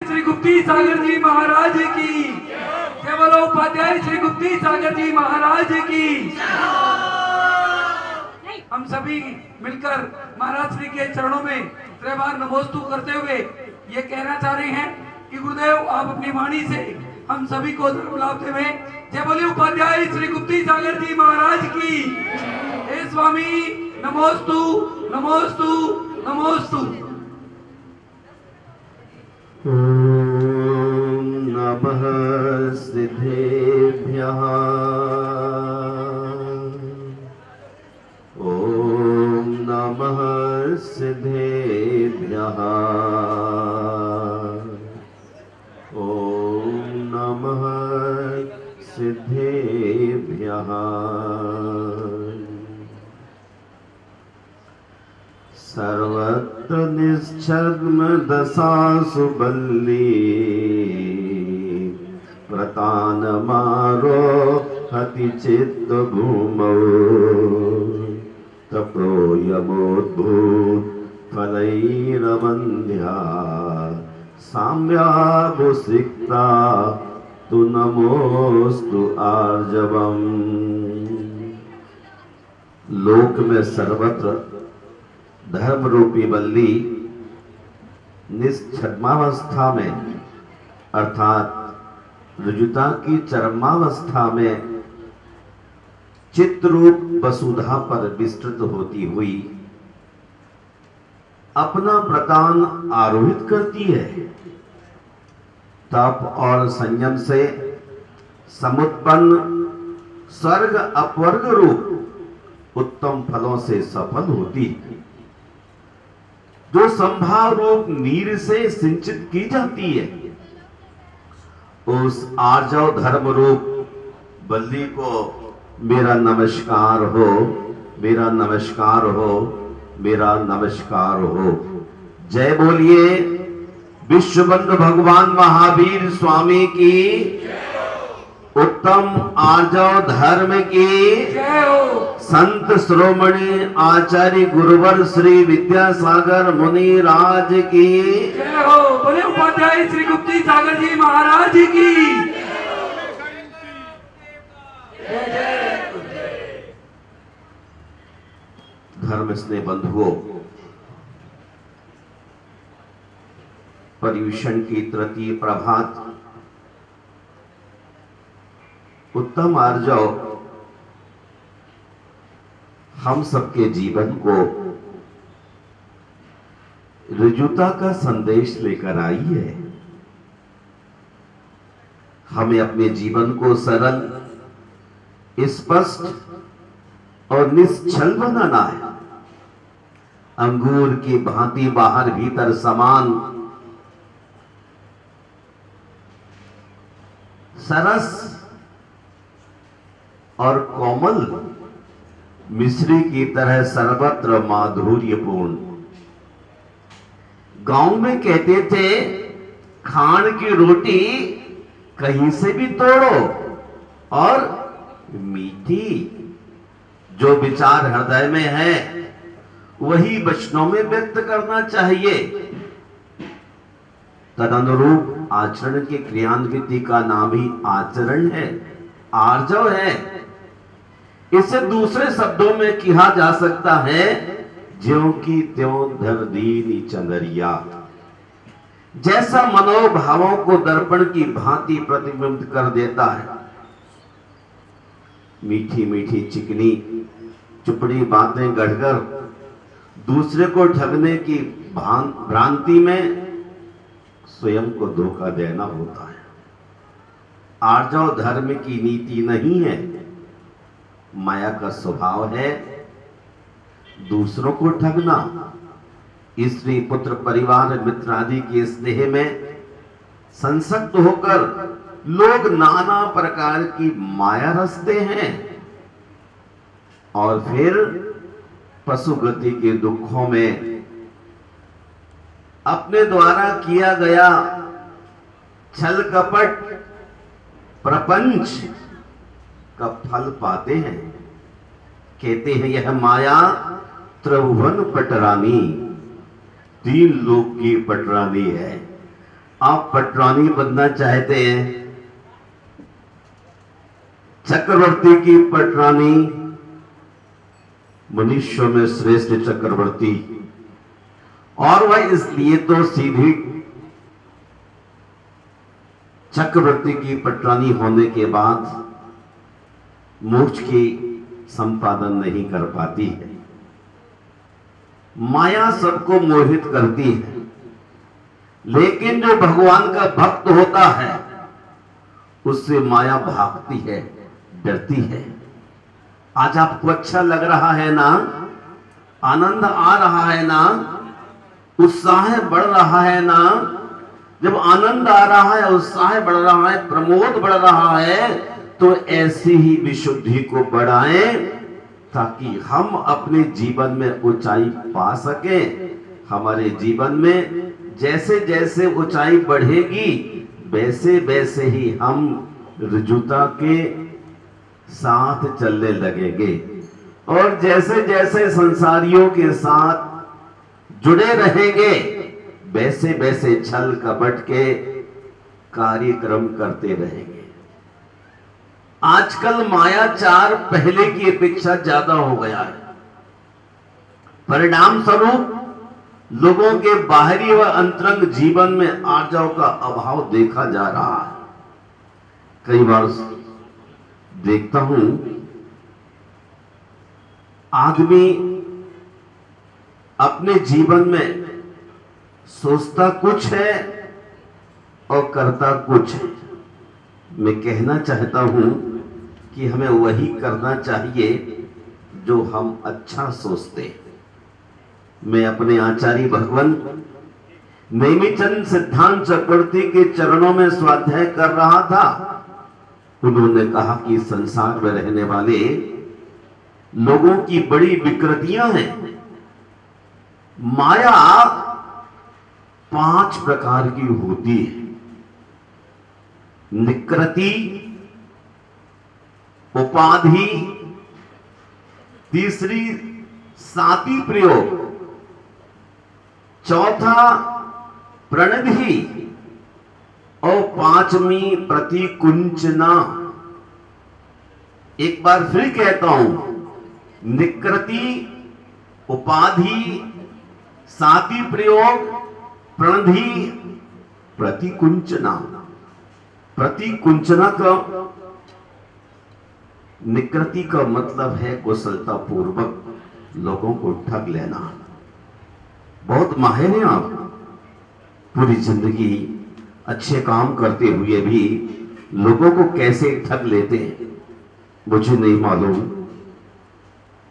श्री गुप्ती सागर जी महाराज की केवल उपाध्याय श्री गुप्ती सागर जी महाराज की। हम सभी मिलकर महाराज श्री के चरणों में त्रैबार नमोस्तु करते हुए ये कहना चाह रहे हैं कि गुरुदेव आप अपनी वाणी से हम सभी को धर्म लाभ देवे। जय बोले उपाध्याय श्री गुप्ती सागर जी महाराज की। हे स्वामी नमोस्तु नमोस्तु नमोस्तु। ओम नमः सिद्धेभ्यः। ओम नमः सिद्धेभ्यः। ओम नमः सिद्धेभ्यः। सर्वत्र निश्छद्म दशासु बल्ली प्रतानमारोहति चित्तभूमौ तप्रोयमोद्भूत फलैरवन्ध्या साम्याभुसिक्ता तु नमोस्तु आर्जवम्। लोक में सर्वत्र धर्म रूपी बल्ली निश्छद्मावस्था में अर्थात ऋजुता की चरमावस्था में चित्रूप वसुधा पर विस्तृत होती हुई अपना प्रतान आरोहित करती है। तप और संयम से समुत्पन्न स्वर्ग अपवर्ग रूप उत्तम फलों से सफल होती है, जो संभाव रूप नीर से सिंचित की जाती है। उस आर्जव धर्म रूप बल्ली को मेरा नमस्कार हो, मेरा नमस्कार हो, मेरा नमस्कार हो। जय बोलिए विश्वबंधु भगवान महावीर स्वामी की, उत्तम आर्जव धर्म की, संत श्रोमणी आचार्य गुरुवर श्री विद्यासागर मुनि राज की जय हो। बोले उपाध्याय श्री गुप्ती सागर जी महाराज की। धर्म स्नेह बंधुओं, पर्यूषण की तृतीय प्रभात उत्तम आर्जव हम सबके जीवन को ऋजुता का संदेश लेकर आई है। हमें अपने जीवन को सरल, स्पष्ट और निश्चल बनाना है। अंगूर की भांति बाहर भीतर समान, सरस और कोमल, मिश्री की तरह सर्वत्र माधुर्यपूर्ण। गांव में कहते थे खान की रोटी कहीं से भी तोड़ो और मीठी। जो विचार हृदय में है वही वचनों में व्यक्त करना चाहिए। तदनुरूप आचरण के क्रियान्विति का नाम ही आचरण है, आर्जव है। इसे दूसरे शब्दों में कहा जा सकता है ज्यों की त्यों धर दीनी चंदरिया। जैसा मनोभावों को दर्पण की भांति प्रतिबिंबित कर देता है। मीठी मीठी चिकनी चुपड़ी बातें गढ़कर दूसरे को ठगने की भ्रांति में स्वयं को धोखा देना होता है। आर्जव धर्म की नीति नहीं है। माया का स्वभाव है दूसरों को ठगना। स्त्री पुत्र परिवार मित्र आदि के स्नेह में संसक्त होकर लोग नाना प्रकार की माया रचते हैं और फिर पशु गति के दुखों में अपने द्वारा किया गया छल कपट प्रपंच का फल पाते हैं। कहते हैं यह माया त्रिभुवन पटरानी, तीन लोक की पटरानी है। आप पटरानी बनना चाहते हैं, चक्रवर्ती की पटरानी, मनुष्यों में श्रेष्ठ चक्रवर्ती, और वह इसलिए तो सीधी चक्रवर्ती की पटरानी होने के बाद मोक्ष की संपादन नहीं कर पाती है। माया सबको मोहित करती है, लेकिन जो भगवान का भक्त होता है उससे माया भागती है, डरती है। आज आपको अच्छा लग रहा है ना, आनंद आ रहा है ना, उत्साह बढ़ रहा है ना। जब आनंद आ रहा है, उत्साह बढ़ रहा है, प्रमोद बढ़ रहा है, तो ऐसी ही विशुद्धि को बढ़ाएं ताकि हम अपने जीवन में ऊंचाई पा सके। हमारे जीवन में जैसे जैसे ऊंचाई बढ़ेगी वैसे वैसे ही हम ऋजुता के साथ चलने लगेंगे, और जैसे जैसे संसारियों के साथ जुड़े रहेंगे वैसे वैसे छल कपट के कार्यक्रम करते रहेंगे। आजकल मायाचार पहले की अपेक्षा ज्यादा हो गया है। परिणाम स्वरूप लोगों के बाहरी व अंतरंग जीवन में आर्जव का अभाव देखा जा रहा है। कई बार देखता हूं, आदमी अपने जीवन में सोचता कुछ है और करता कुछ है। मैं कहना चाहता हूं कि हमें वही करना चाहिए जो हम अच्छा सोचते हैं। मैं अपने आचार्य भगवान नेमीचंद सिद्धांत चक्रवर्ती के चरणों में स्वाध्याय कर रहा था। उन्होंने कहा कि संसार में रहने वाले लोगों की बड़ी विकृतियां हैं। माया 5 प्रकार की होती है। निकृति, उपाधि, तीसरी साती प्रयोग, चौथा प्रणधि और 5वीं प्रतिकुंचना। एक बार फिर कहता हूं, निकृति, उपाधि, साती प्रयोग, प्रणधि, प्रतिकुंचना। प्रतिकुंचना का, निकृति का मतलब है कुशलता पूर्वक लोगों को ठग लेना। बहुत माहिर हैं आप, पूरी जिंदगी अच्छे काम करते हुए भी लोगों को कैसे ठग लेते हैं मुझे नहीं मालूम।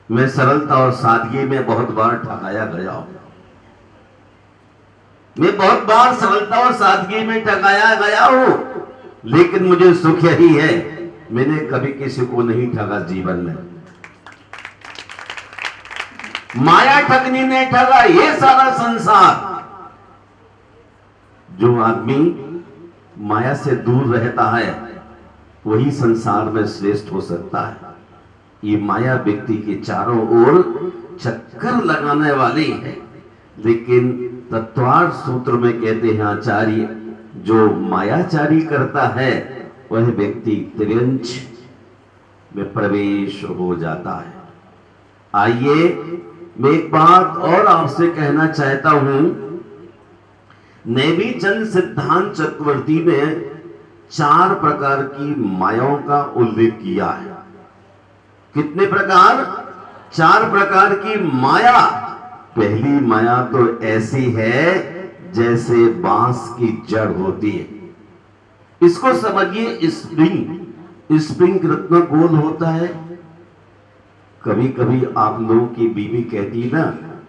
मैं सरलता और सादगी में बहुत बार ठगाया गया हूं। मैं बहुत बार सरलता और सादगी में ठगाया गया हूं, लेकिन मुझे सुख यही है, मैंने कभी किसी को नहीं ठगा जीवन में। माया ठगनी ने ठगा ये सारा संसार। जो आदमी माया से दूर रहता है वही संसार में श्रेष्ठ हो सकता है। ये माया व्यक्ति के चारों ओर चक्कर लगाने वाली है, लेकिन तत्वार्थ सूत्र में कहते हैं आचार्य, जो मायाचारी करता है वह व्यक्ति त्रियंच में प्रवेश हो जाता है। आइए मैं एक बात और आपसे कहना चाहता हूं। नेमीचंद सिद्धांत चक्रवर्ती ने 4 प्रकार की मायाओं का उल्लेख किया है। कितने प्रकार? 4 प्रकार की माया। पहली माया तो ऐसी है जैसे बांस की जड़ होती है। इसको समझिए, स्प्रिंग। स्प्रिंग कितना गोल होता है। कभी कभी आप लोगों की बीवी कहती ना,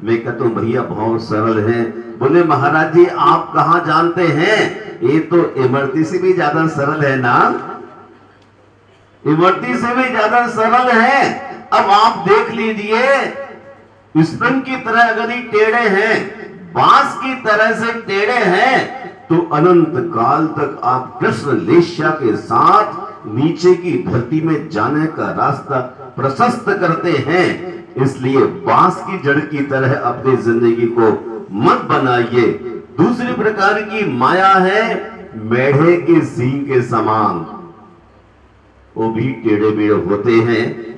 मैं कहता हूं भैया बहुत सरल है। बोले महाराज जी आप कहां जानते हैं, ये तो इमरती से भी ज्यादा सरल है ना, इमरती से भी ज्यादा सरल है। अब आप देख लीजिए, स्प्रिंग की तरह अगर ये टेढ़े हैं, बांस की तरह से टेढ़े हैं, तो अनंत काल तक आप कृष्ण लेस्या के साथ नीचे की धरती में जाने का रास्ता प्रशस्त करते हैं। इसलिए बांस की जड़ की तरह अपनी जिंदगी को मत बनाइए। दूसरी प्रकार की माया है मेढ़े के सींग के समान, वो भी टेढ़े मेढ़े होते हैं,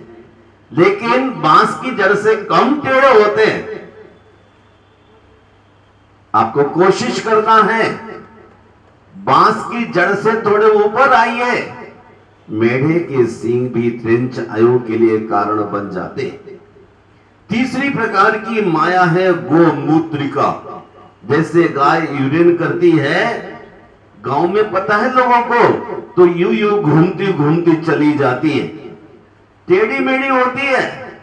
लेकिन बांस की जड़ से कम टेढ़े होते हैं। आपको कोशिश करना है, बांस की जड़ से थोड़े ऊपर आइए। मेढ़े के सींग भी त्रिंच आयु के लिए कारण बन जाते हैं। तीसरी प्रकार की माया है गोमूत्रिका। जैसे गाय यूरिन करती है गांव में, पता है लोगों को, तो यूं यूं घूमती घूमती चली जाती है, टेढ़ी मेढ़ी होती है।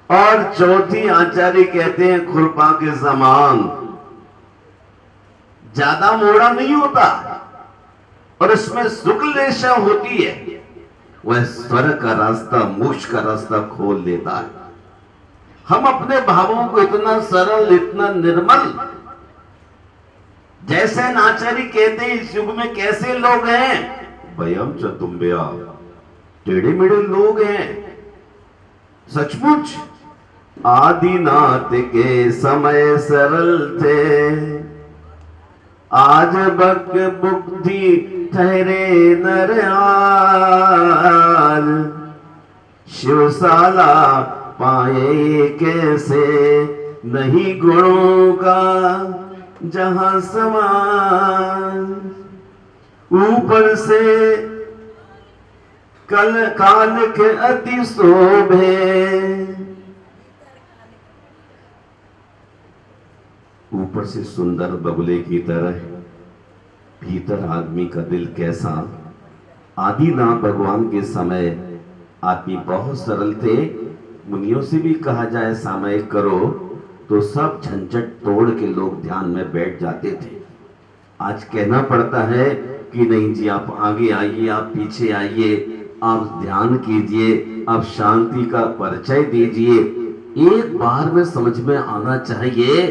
और चौथी आचार्य कहते हैं खुरपा के समान, ज्यादा मोड़ा नहीं होता और इसमें शुक्ल रेशा होती है, वह स्वर्ग का रास्ता, मोक्ष का रास्ता खोल देता है। हम अपने भावों को इतना सरल, इतना निर्मल, जैसे आचार्य कहते हैं इस युग में कैसे लोग हैं, भयम चतुम्बया, टेढ़े मेढ़े लोग हैं। सचमुच आदिनाथ के समय सरल थे, आज बक बुद्धि ठहरे नर आज, शिवशाला पाए कैसे, नहीं गुणों का जहां समान। ऊपर से कल काल के अति शोभे, ऊपर से सुंदर बगुले की तरह, भीतर आदमी का दिल कैसा। आदिनाथ भगवान के समय आदमी बहुत सरल थे। मुनियों से भी कहा जाए सामयिक करो तो सब झंझट तोड़ के लोग ध्यान में बैठ जाते थे। आज कहना पड़ता है कि नहीं जी, आप आगे आइए, आप पीछे आइए, आप ध्यान कीजिए, आप शांति का परिचय दीजिए। एक बार में समझ में आना चाहिए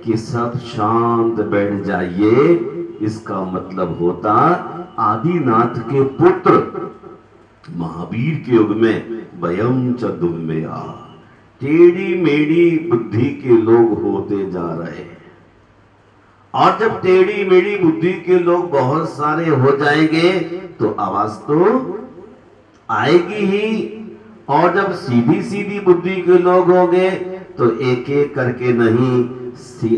कि सब शांत बैठ जाइए। इसका मतलब होता आदिनाथ के पुत्र महावीर के युग में वयम च दुर्मेया, टेढ़ी मेढ़ी बुद्धि के लोग होते जा रहे हैं। और जब टेढ़ी मेढ़ी बुद्धि के लोग बहुत सारे हो जाएंगे तो आवाज तो आएगी ही। और जब सीधी सीधी बुद्धि के लोग होंगे तो एक एक करके नहीं,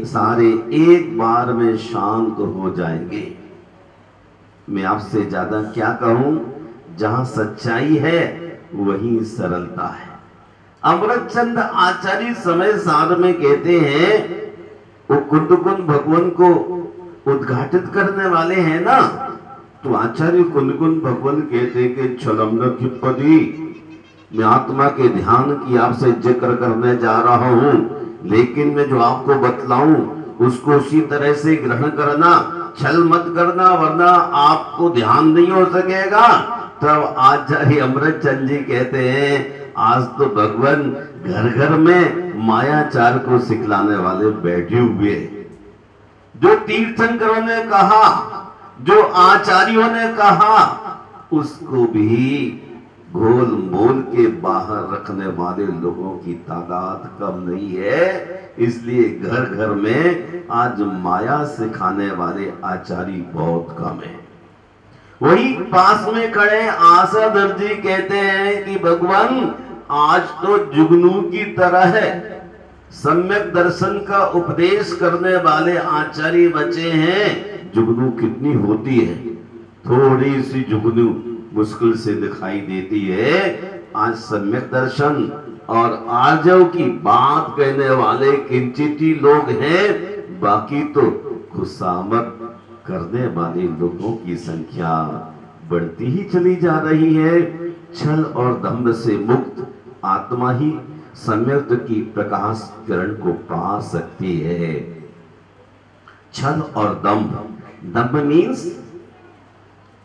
सारे एक बार में शांत हो जाएंगे। मैं आपसे ज्यादा क्या कहूं, जहां सच्चाई है वहीं सरलता है। अमृतचंद आचार्य समय सार में कहते हैं, वो कुंदकुंद भगवान को उद्घाटित करने वाले हैं ना, तो आचार्य कुंदकुंद भगवान कहते कि छलम न किपदी, मैं आत्मा के ध्यान की आपसे जिक्र करने जा रहा हूं, लेकिन मैं जो आपको बतलाऊं उसको उसी तरह से ग्रहण करना, छल मत करना, वरना आपको ध्यान नहीं हो सकेगा। तब आचार्य अमृतचंद जी कहते हैं, आज तो भगवान घर घर में मायाचार को सिखलाने वाले बैठे हुए। जो तीर्थंकरों ने कहा, जो आचार्यों ने कहा, उसको भी गोल मोल के बाहर रखने वाले लोगों की तादाद कम नहीं है। इसलिए घर घर में आज माया सिखाने वाले आचार्य बहुत कम है। वही पास में खड़े आशाधर जी कहते हैं कि भगवान आज तो जुगनू की तरह है, सम्यक दर्शन का उपदेश करने वाले आचार्य बचे हैं। जुगनू कितनी होती है, थोड़ी सी जुगनू मुश्किल से दिखाई देती है। आज सम्यक दर्शन और आर्जव की बात कहने वाले किंचित ही लोग हैं, बाकी तो खुशामद करने वाले लोगों की संख्या बढ़ती ही चली जा रही है। छल और दंभ से मुक्त आत्मा ही सम्यक की प्रकाश किरण को पा सकती है। छल और दंभ, दंभ मीन्स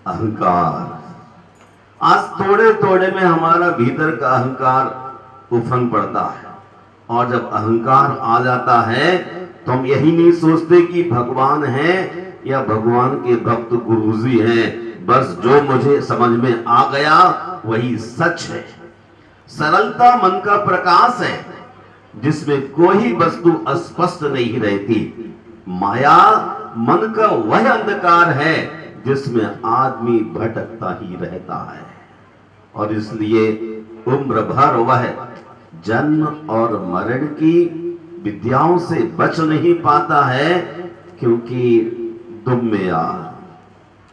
अहंकार। आज थोड़े थोड़े में हमारा भीतर का अहंकार उफन पड़ता है, और जब अहंकार आ जाता है तो हम यही नहीं सोचते कि भगवान है या भगवान के भक्त गुरुजी हैं। बस जो मुझे समझ में आ गया वही सच है। सरलता मन का प्रकाश है, जिसमें कोई वस्तु अस्पष्ट नहीं रहती। माया मन का वह अंधकार है जिसमें आदमी भटकता ही रहता है। और इसलिए उम्र भर वह जन्म और मरण की विद्याओं से बच नहीं पाता है, क्योंकि दुम्या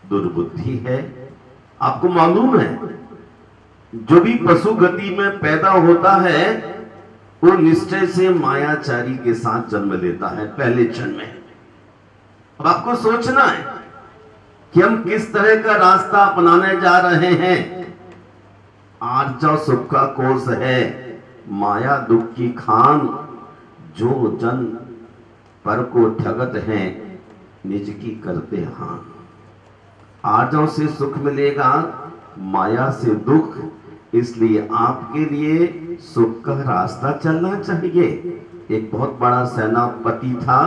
दुर्बुद्धि है। आपको मालूम है, जो भी पशु गति में पैदा होता है वो निश्चय से मायाचारी के साथ जन्म लेता है पहले जन्म में। अब आपको सोचना है कि हम किस तरह का रास्ता अपनाने जा रहे हैं। आर्जा सुख का कोष है, माया दुख की खान, जो जन पर को ठगत हैं, निज की करते हान। आर्जों से सुख मिलेगा, माया से दुख, इसलिए आपके लिए सुख का रास्ता चलना चाहिए। एक बहुत बड़ा सेनापति था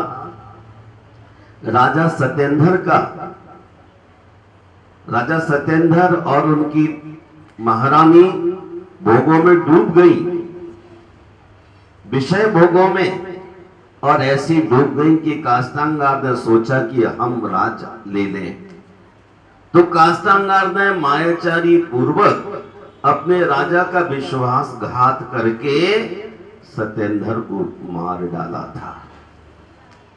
राजा सत्येंद्र का। राजा सत्येंद्र और उनकी महारानी भोगों में डूब गई, विषय भोगों में, और ऐसी डूब गई कि काष्टांगार ने सोचा कि हम राज ले लें। तो काष्टांगार ने मायाचारी पूर्वक अपने राजा का विश्वासघात करके सत्येंद्र को मार डाला था।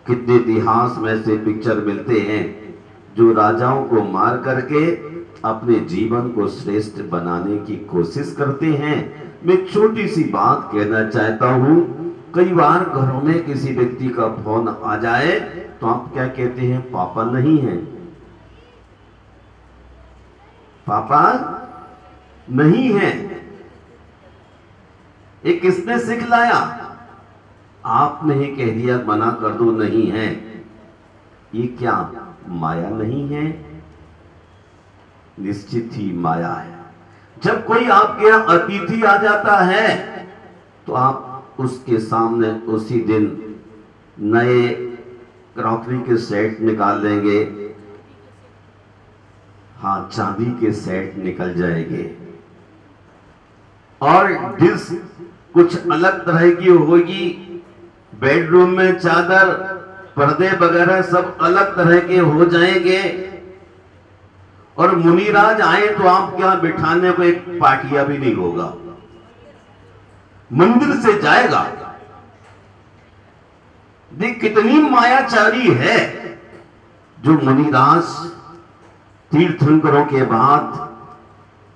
कितने इतिहास में से पिक्चर मिलते हैं जो राजाओं को मार करके अपने जीवन को श्रेष्ठ बनाने की कोशिश करते हैं। मैं एक छोटी सी बात कहना चाहता हूं। कई बार घरों में किसी व्यक्ति का फोन आ जाए तो आप क्या कहते हैं? पापा नहीं है, पापा नहीं है। ये किसने सिखलाया? आपने ही कह दिया मना कर दो, नहीं है। ये क्या माया नहीं है? निश्चित ही माया है। जब कोई आपके यहां अतिथि आ जाता है तो आप उसके सामने उसी दिन नए क्रॉकरी के सेट निकाल लेंगे। हाँ, चांदी के सेट निकल जाएंगे और डिश कुछ अलग तरह की होगी। बेडरूम में चादर, पर्दे वगैरह सब अलग तरह के हो जाएंगे। और मुनिराज आए तो आपके यहां बिठाने को एक पाटिया भी नहीं होगा, मंदिर से जाएगा। देख कितनी मायाचारी है। जो मुनिराज तीर्थंकरों के बाद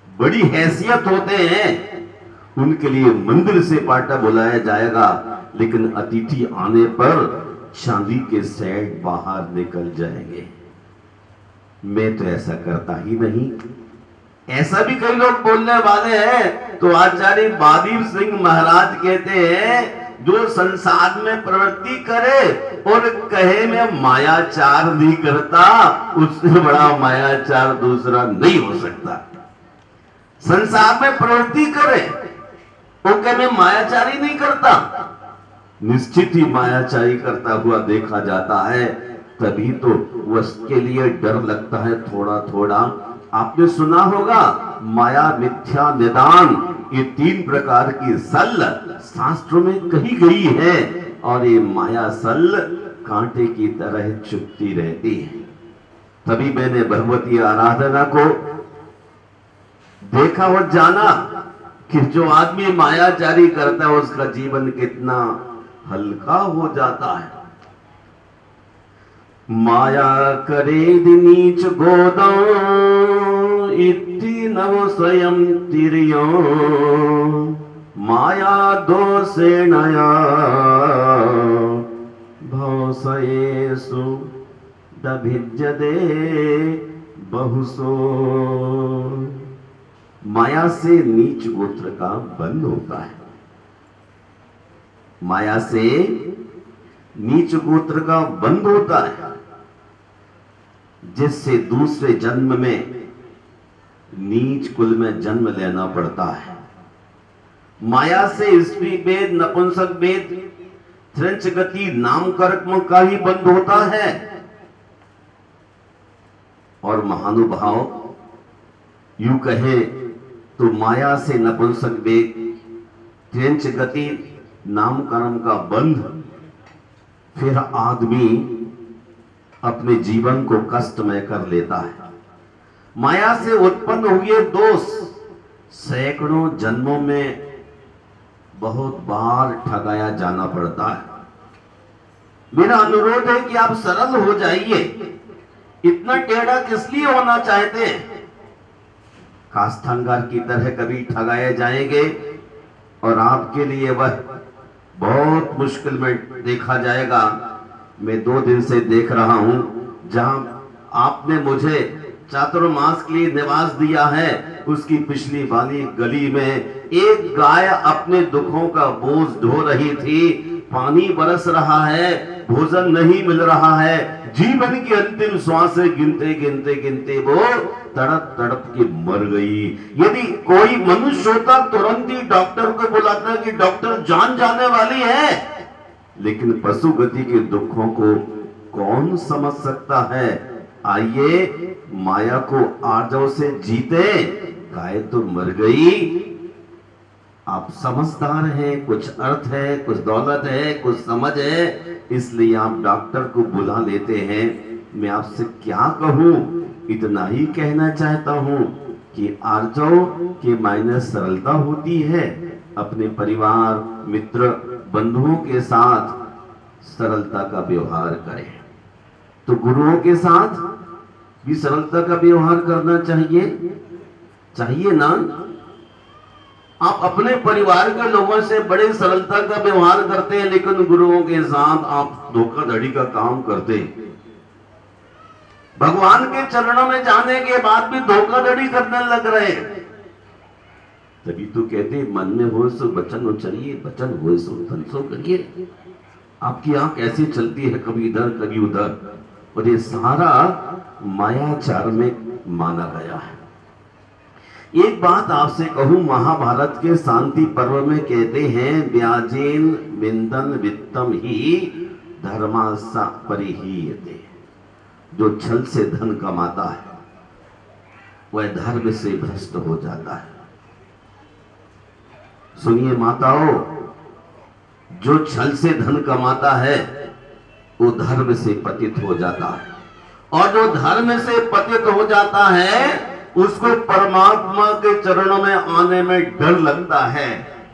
बड़ी हैसियत होते हैं, उनके लिए मंदिर से पाटा बुलाया जाएगा, लेकिन अतिथि आने पर चांदी के सेट बाहर निकल जाएंगे। मैं तो ऐसा करता ही नहीं। ऐसा भी कई लोग बोलने वाले हैं। तो आचार्य बादीप सिंह महाराज कहते हैं, जो संसार में प्रवृत्ति करे और कहे मैं मायाचार नहीं करता, उससे बड़ा मायाचार दूसरा नहीं हो सकता। संसार में प्रवृत्ति करे वो कहे मैं मायाचारी नहीं करता, निश्चित ही मायाचारी करता हुआ देखा जाता है। तभी तो उसके लिए डर लगता है थोड़ा थोड़ा। आपने सुना होगा माया, मिथ्या, निदान, ये 3 प्रकार की सल शास्त्रों में कही गई है। और ये माया सल कांटे की तरह चुभती रहती है। तभी मैंने भगवती आराधना को देखा और जाना कि जो आदमी मायाचारी करता है उसका जीवन कितना हल्का हो जाता है। माया करे नीच गोदौ इति नव स्वयं तिर्यो माया दोषेणया भवसयेषु दभिज्यते बहुसो। माया से नीच गोत्र का बंध होता है। माया से नीच गोत्र का बंध होता है, जिससे दूसरे जन्म में नीच कुल में जन्म लेना पड़ता है। माया से स्त्री वेद, नपुंसक वेद, त्रिंच गति, नाम कर्म का ही बंध होता है। और महानुभाव यूं कहे तो माया से नपुंसक वेद, त्रिंच गति, नाम कर्म का बंध, फिर आदमी अपने जीवन को कष्टमय कर लेता है। माया से उत्पन्न हुए दोष सैकड़ों जन्मों में बहुत बार ठगाया जाना पड़ता है। मेरा अनुरोध है कि आप सरल हो जाइए। इतना टेढ़ा किस लिए होना चाहते हैं? काष्ठांगार की तरह कभी ठगाए जाएंगे और आपके लिए वह बहुत मुश्किल में देखा जाएगा। मैं 2 दिन से देख रहा हूं, जहां आपने मुझे चातुर्मास के लिए निवास दिया है, उसकी पिछली वाली गली में एक गाय अपने दुखों का बोझ ढो रही थी। पानी बरस रहा है, भोजन नहीं मिल रहा है, जीवन की अंतिम श्वासें गिनते गिनते गिनते वो तड़प तड़प के मर गई। यदि कोई मनुष्य होता तुरंत ही डॉक्टर को बुलाता कि डॉक्टर जान जाने वाली है, लेकिन पशु गति के दुखों को कौन समझ सकता है? आइए माया को आर्जव से जीते। गाय तो मर गई, आप समझदार हैं, कुछ अर्थ है, कुछ दौलत है, कुछ समझ है, इसलिए आप डॉक्टर को बुला लेते हैं। मैं आपसे क्या कहूं, इतना ही कहना चाहता हूं कि आर्जव के मायने सरलता होती है। अपने परिवार, मित्र, बंधुओं के साथ सरलता का व्यवहार करें। तो गुरुओं के साथ भी सरलता का व्यवहार करना चाहिए ना। आप अपने परिवार के लोगों से बड़े सरलता का व्यवहार करते हैं, लेकिन गुरुओं के साथ आप धोखाधड़ी का काम करते हैं। भगवान के चरणों में जाने के बाद भी धोखाधड़ी करने लग रहे हैं। तभी तो कहते मन में हो सो वचन उचरिए, वचन हो सो धन सो करिए। आपकी आंख ऐसी चलती है, कभी इधर कभी उधर, और ये सारा मायाचार में माना गया है। एक बात आपसे कहूं, महाभारत के शांति पर्व में कहते हैं, व्याजेन विंदन वित्तम ही धर्मासा परिहीयते। जो छल से धन कमाता है वह धर्म से भ्रष्ट हो जाता है। सुनिए माताओं, जो छल से धन कमाता है वो धर्म से पतित हो जाता है, और जो धर्म से पतित हो जाता है उसको परमात्मा के चरणों में आने में डर लगता है।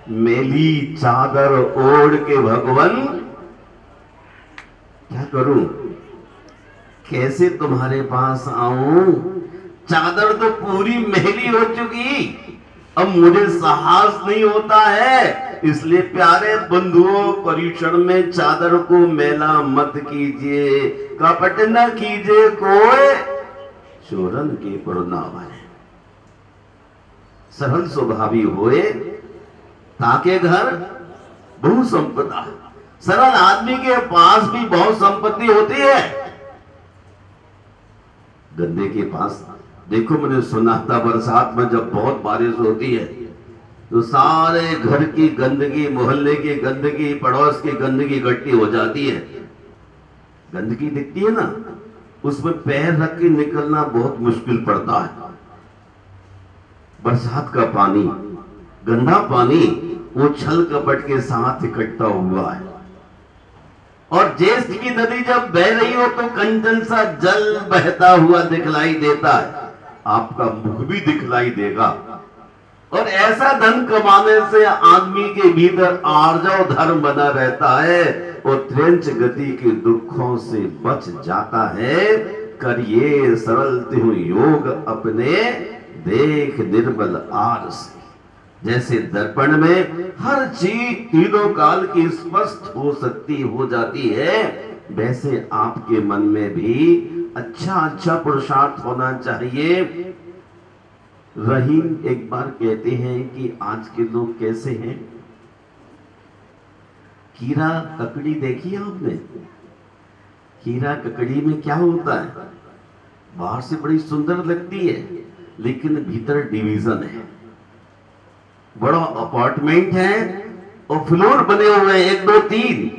मेली चादर ओढ़ के भगवान क्या करूं, कैसे तुम्हारे पास आऊं? चादर तो पूरी मेली हो चुकी, अब मुझे साहस नहीं होता है। इसलिए प्यारे बंधुओं, परीक्षण में चादर को मेला मत कीजिए, कपट न कीजिए कोई, चोरन के पुरना बने। सरल स्वभावी होए, ताके घर बहु संपदा। सरल आदमी के पास भी बहुत संपत्ति होती है। गंदे के पास देखो, मैंने सुना था बरसात में जब बहुत बारिश होती है तो सारे घर की गंदगी, मोहल्ले की गंदगी, पड़ोस की गंदगी इकट्ठी हो जाती है। गंदगी दिखती है ना, उसमें पैर रख के निकलना बहुत मुश्किल पड़ता है। बरसात का पानी, गंदा पानी, वो छल कपट के साथ इकट्ठा हुआ है। और ज्येष्ठ की नदी जब बह रही हो तो कंचन सा जल बहता हुआ दिखलाई देता है, आपका मुख भी दिखलाई देगा। और ऐसा धन कमाने से आदमी के भीतर आर्जव धर्म बना रहता है, वो त्रेंच गति के दुखों से बच जाता है। करिए सरल तिहु योग अपने, देख निर्बल आरस। जैसे दर्पण में हर चीज तीनों काल की स्पष्ट हो जाती है, वैसे आपके मन में भी अच्छा पुरुषार्थ होना चाहिए। रहीम एक बार कहते हैं कि आज के लोग कैसे हैं। कीड़ा ककड़ी देखी आपने? कीड़ा ककड़ी में क्या होता है, बाहर से बड़ी सुंदर लगती है लेकिन भीतर डिवीजन है। बड़ा अपार्टमेंट है और फ्लोर बने हुए हैं 1 2 3।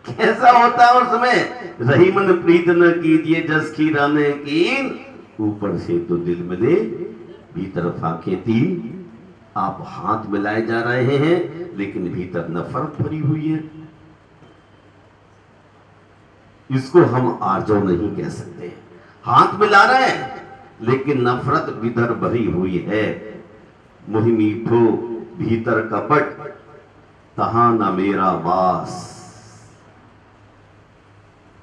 कैसा होता है उसमें, रहीमन प्रीत न कीजिए जस खीरा ने कीन, ऊपर से तो दिल मिले भीतर फाके तीन। आप हाथ मिलाए जा रहे हैं लेकिन भीतर नफरत भरी हुई है। इसको हम आर्जव नहीं कह सकते। हाथ मिला रहे हैं लेकिन नफरत भीतर भरी हुई है। मुहि मीठो भीतर कपट, तहां न मेरा वास।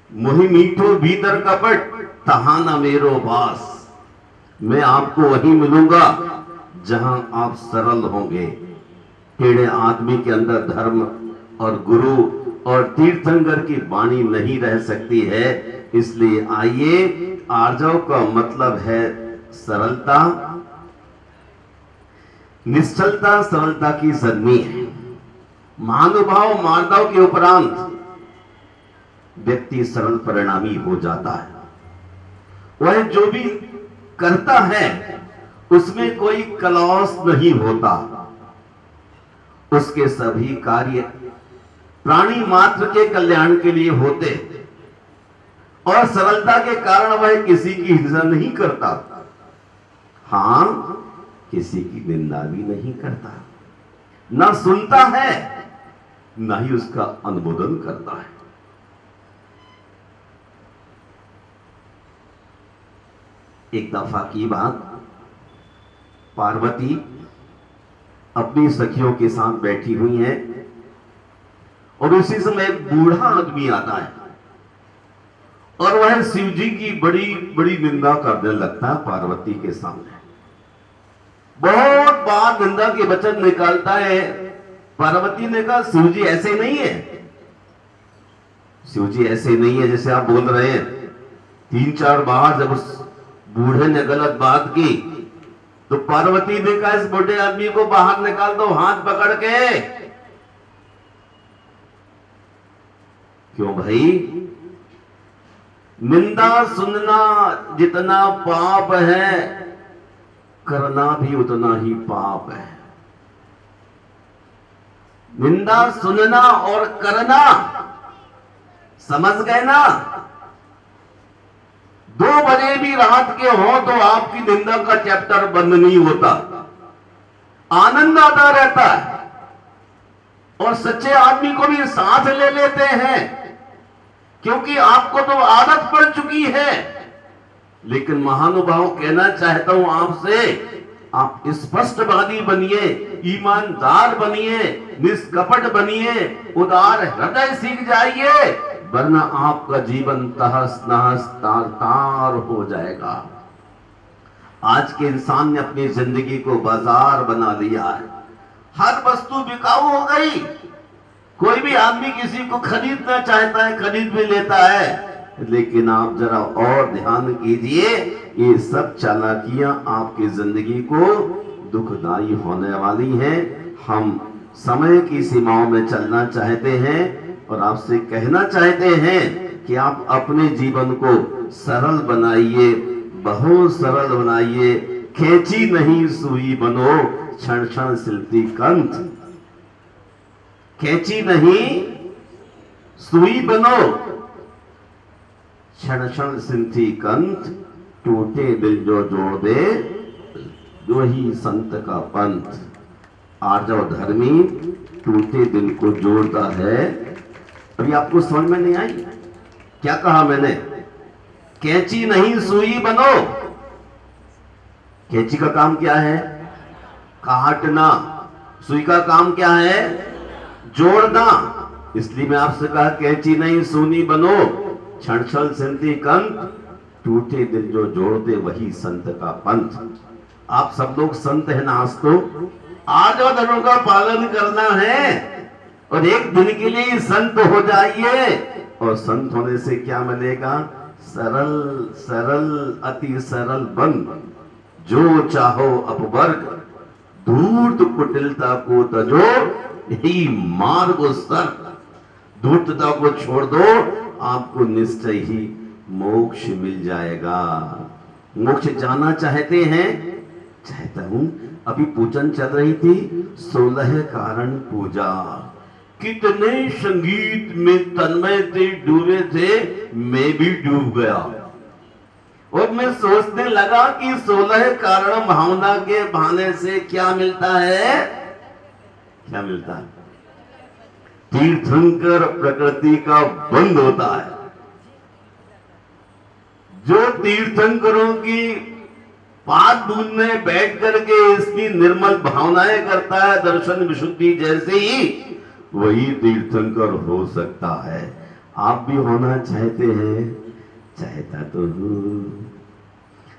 मुहि मीठो भीतर कपट, तहां न मेरो वास। मैं आपको वहीं मिलूंगा जहां आप सरल होंगे। टेढ़े आदमी के अंदर धर्म और गुरु और तीर्थंकर की वाणी नहीं रह सकती है। इसलिए आइए, आर्जव का मतलब है सरलता, निश्चलता सरलता की जन्मी है। महानुभाव मार्दव के उपरांत व्यक्ति सरल परिणामी हो जाता है। वह जो भी करता है उसमें कोई कलौस नहीं होता। उसके सभी कार्य प्राणी मात्र के कल्याण के लिए होते और सरलता के कारण वह किसी की हिंसा नहीं करता। हां, किसी की निंदा भी नहीं करता, ना सुनता है ना ही उसका अनुमोदन करता है। एक दफा की बात, पार्वती अपनी सखियों के साथ बैठी हुई है और उसी समय एक बूढ़ा आदमी आता है और वह शिव जी की बड़ी बड़ी निंदा करने लगता है पार्वती के सामने। बहुत बार निंदा के वचन निकालता है। पार्वती ने कहा, शिव जी ऐसे नहीं है, शिव जी ऐसे नहीं है जैसे आप बोल रहे हैं। 3-4 बार जब उस बूढ़े ने गलत बात की तो पार्वती ने कहा, इस बूढ़े आदमी को बाहर निकाल दो हाथ पकड़ के। क्यों भाई? निंदा सुनना जितना पाप है, करना भी उतना ही पाप है। निंदा सुनना और करना, समझ गए ना? 2 बजे भी रात के हो तो आपकी निंदा का चैप्टर बंद नहीं होता, आनंद आता रहता है। और सच्चे आदमी को भी साथ ले लेते हैं क्योंकि आपको तो आदत पड़ चुकी है। लेकिन महानुभाव, कहना चाहता हूं आपसे, आप स्पष्टवादी बनिए, ईमानदार बनिए, निष्कपट बनिए, उदार हृदय सीख जाइए, वरना आपका जीवन तहस नहस तार तार हो जाएगा। आज के इंसान ने अपनी जिंदगी को बाजार बना लिया है। हर वस्तु बिकाऊ हो गई। कोई भी आदमी किसी को खरीदना चाहता है, खरीद भी लेता है। लेकिन आप जरा और ध्यान कीजिए, ये सब चालाकियां आपकी जिंदगी को दुखदाई होने वाली हैं। हम समय की सीमाओं में चलना चाहते हैं और आपसे कहना चाहते हैं कि आप अपने जीवन को सरल बनाइए, बहुत सरल बनाइए। खेची नहीं सुई बनो, क्षण क्षण सिलती कंठ। खेची नहीं सुई बनो, क्षण क्षण सिलती कंठ। टूटे दिल जो जोड़ दे, वही संत का पंथ। आर्जव धर्मी टूटे दिल को जोड़ता है। अभी आपको समझ में नहीं आई क्या कहा मैंने? कैंची नहीं सुई बनो। कैंची का काम क्या है? काटना। सुई का काम क्या है? जोड़ना। इसलिए मैं आपसे कहा, कैंची नहीं सुनी बनो, क्षण क्षण सिलती कंठ। टूटे दिल जो जोड़ते, वही संत का पंथ। आप सब लोग संत हैं ना? आज तो आर्जव धर्म का पालन करना है और एक दिन के लिए संत हो जाइए। और संत होने से क्या मिलेगा? सरल सरल अति सरल बन, जो चाहो अपवर्ग, धूर्त कुटिलता को तजो, यही मार्ग सर। धूर्तता को छोड़ दो, आपको निश्चय ही मोक्ष मिल जाएगा। मोक्ष जाना चाहते हैं? चाहता हूं। अभी पूजन चल रही थी, 16 कारण पूजा। कितने संगीत में तन्मय थे, डूबे थे, मैं भी डूब गया। और मैं सोचने लगा कि 16 कारण भावना के बहाने से क्या मिलता है? क्या मिलता है? तीर्थंकर प्रकृति का बंद होता है। जो तीर्थंकरों की पाद बूंद में बैठ करके इसकी निर्मल भावनाएं करता है दर्शन विशुद्धि जैसे ही, वही तीर्थंकर हो सकता है। आप भी होना चाहते हैं? चाहता तो हूं।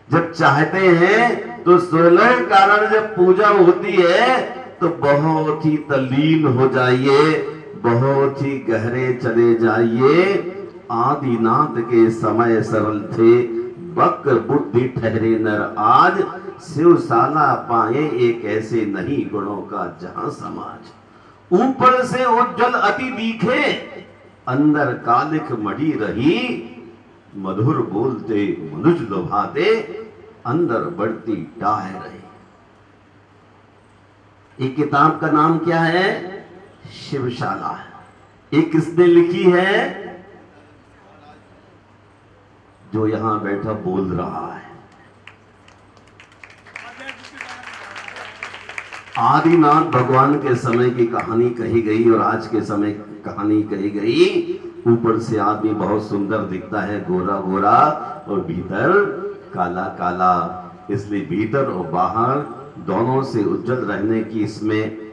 जब चाहते हैं तो 16 कारण जब पूजा होती है तो बहुत ही तल्लीन हो जाइए, बहुत ही गहरे चले जाइए। आदिनाथ के समय सरल थे, वक्र बुद्धि ठहरे नर आज, शिवशाला पाए एक ऐसे नहीं गुणों का जहां समाज। ऊपर से उज्जवल अति दिखे, अंदर कालिक मढ़ी रही, मधुर बोलते मनुज लोभाते, अंदर बढ़ती डाह रही। एक किताब का नाम क्या है? शिवशाला। एक किसने लिखी है? जो यहां बैठा बोल रहा है। आदिनाथ भगवान के समय की कहानी कही गई और आज के समय की कहानी कही गई। ऊपर से आदमी बहुत सुंदर दिखता है, गोरा गोरा, और भीतर काला काला। इसलिए भीतर और बाहर दोनों से उज्जवल रहने की इसमें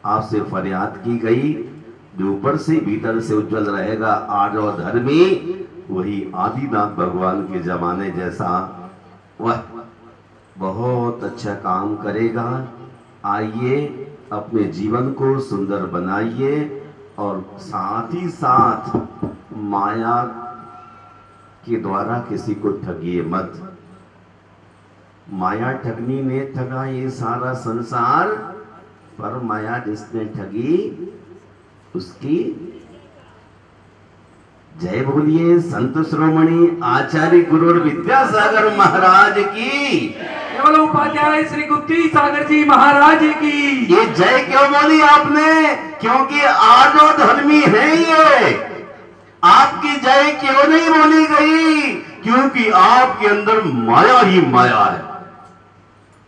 आपसे फरियाद की गई। जो ऊपर से भीतर से उज्जवल रहेगा आज और धर्मी, वही आदिनाथ भगवान के जमाने जैसा वह बहुत अच्छा काम करेगा। आइए अपने जीवन को सुंदर बनाइए और साथ ही साथ माया के द्वारा किसी को ठगिए मत। माया ठगनी ने ठगा ये सारा संसार, पर माया जिसने ठगी उसकी जय बोलिए। संत श्रोमणी आचार्य गुरु विद्यासागर महाराज की, केवल उपाध्याय श्री गुप्ती सागर जी महाराज की। ये जय क्यों बोली आपने? क्योंकि आज वो धर्मी है ये। आपकी जय क्यों नहीं बोली गई? क्योंकि आपके अंदर माया ही माया है।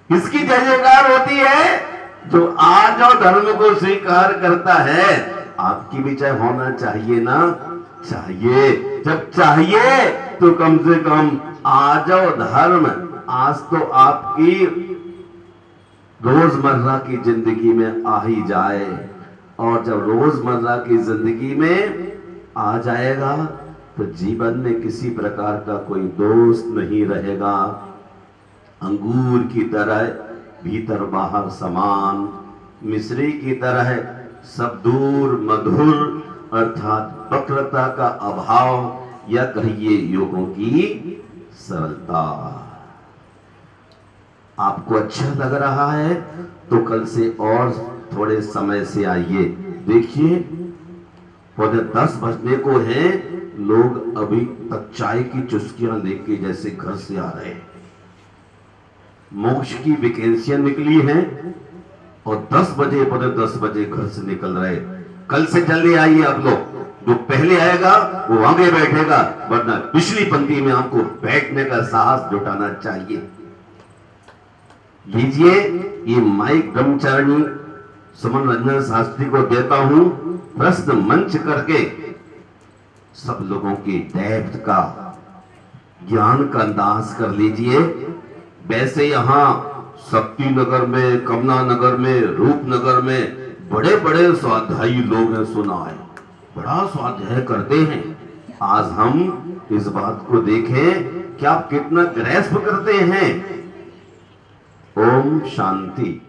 इसकी जय जयकार होती है जो आज और धर्म को स्वीकार करता है। आपकी भी जय होना चाहिए ना? चाहिए। जब चाहिए तो कम से कम आ जाओ धर्म। आज तो आपकी रोजमर्रा की जिंदगी में आ ही जाए, और जब रोजमर्रा की जिंदगी में आ जाएगा तो जीवन में किसी प्रकार का कोई दोष नहीं रहेगा। अंगूर की तरह भीतर बाहर समान, मिश्री की तरह सब दूर मधुर, अर्थात वक्रता का अभाव, या कहिए योगों की सरलता। आपको अच्छा लग रहा है तो कल से और थोड़े समय से आइए। देखिए 10 बजने को है, लोग अभी तक चाय की चुस्कियां लेके जैसे घर से आ रहे हैं। मोक्ष की वैकेंसियां निकली हैं और 10 बजे 10 बजे घर से निकल रहे। कल से जल्दी आइए आप लोग। जो पहले आएगा वो आगे बैठेगा, वरना पिछली पंक्ति में आपको बैठने का साहस जुटाना चाहिए। लीजिए ये माइक ब्रह्मचारिणी सुमन रंजन शास्त्री को देता हूं, प्रश्न मंच करके सब लोगों की डेप्थ का ज्ञान का अंदाज कर लीजिए। वैसे यहाँ शक्ति नगर में, कमला नगर में, रूपनगर में बड़े बड़े स्वाध्यायी लोग हैं, सुना है, बड़ा स्वाध्याय करते हैं। आज हम इस बात को देखें कि आप कितना ग्रैस्प करते हैं। ओम शांति।